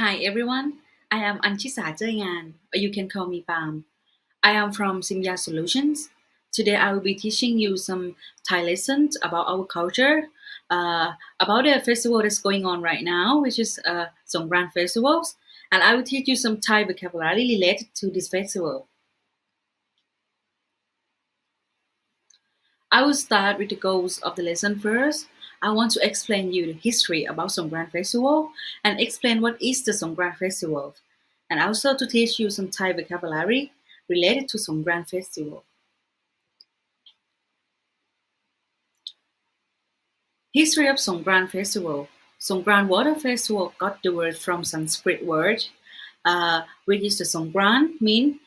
Hi everyone, I am Anchisa or you can call me Pam. I am from Simya Solutions. Today I will be teaching you some Thai lessons about our culture, about the festival that's going on right now, which is Songkran Festival, and I will teach you some Thai vocabulary related to this festival. I will start with the goals of the lesson first. I want to explain you the history about Songkran Festival and explain what is the Songkran Festival, and also to teach you some Thai vocabulary related to Songkran Festival. History of Songkran Festival. Songkran Water Festival got the word from Sanskrit word, which is the Songkran, mean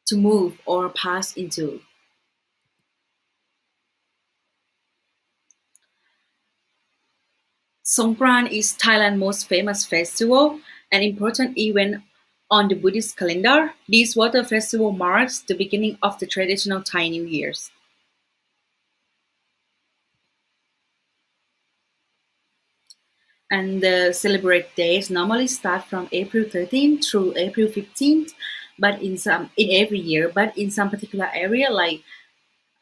to move or pass into. Songkran is Thailand's most famous festival, an important event on the Buddhist calendar. This water festival marks the beginning of the traditional Thai New Year's. And the celebrate days normally start from April 13th through April 15th, but in every year, but in some particular area like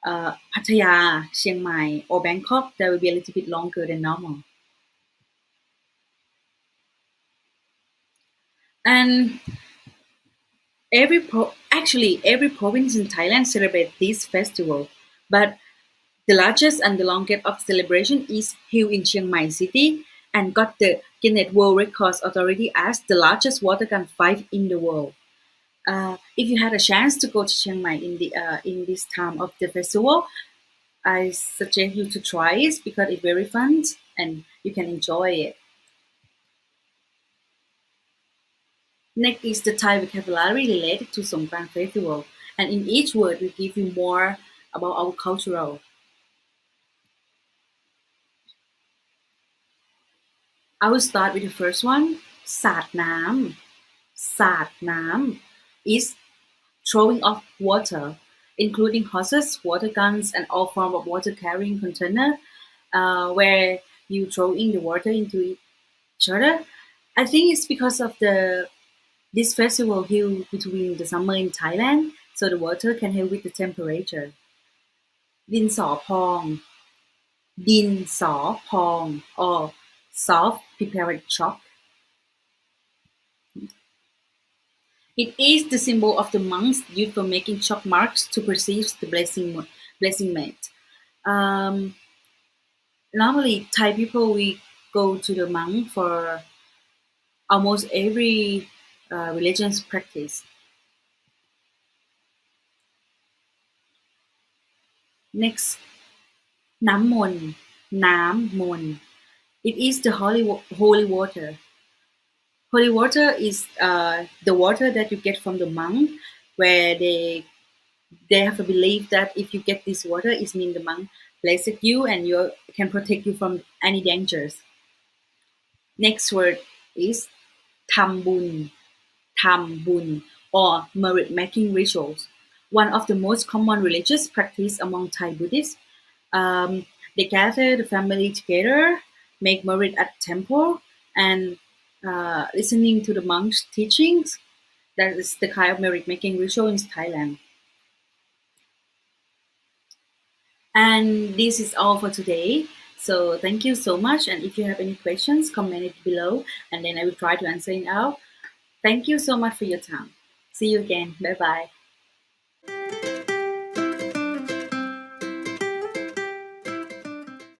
Pattaya, Chiang Mai, or Bangkok, that will be a little bit longer than normal. And every province in Thailand celebrates this festival, but the largest and the longest of celebration is held in Chiang Mai City and got the Guinness World Records Authority as the largest water gun fight in the world. If you had a chance to go to Chiang Mai in this time of the festival, I suggest you to try it because it's very fun and you can enjoy it. Next is the Thai vocabulary related to Songkran Festival, and in each word we give you more about our cultural. I will start with the first one, sard-nam. Sard-nam is throwing of water, including hoses, water guns, and all form of water carrying container, where you throw in the water into each other. I think it's because of this festival held between the summer in Thailand, so the water can help with the temperature. ดินสอพอง ดินสอพอง or soft prepared chalk. It is the symbol of the monks used for making chalk marks to perceive the blessing made. Normally, Thai people we go to the monk for almost every religion's practice. Next, น้ำมนต์ น้ำมนต์ It is the holy water. Holy water is the water that you get from the monk, where they have a belief that if you get this water, it means the monk blessed you and you can protect you from any dangers. Next word is ทำบุญ ทำบุญ or merit making rituals. One of the most common religious practice among Thai Buddhists. They gather the family together, make merit at temple, and listening to the monks' teachings. That is the kind of merit making ritual in Thailand. And this is all for today. So thank you so much. And if you have any questions, comment it below, and then I will try to answer it out. Thank you so much for your time. See you again. Bye bye.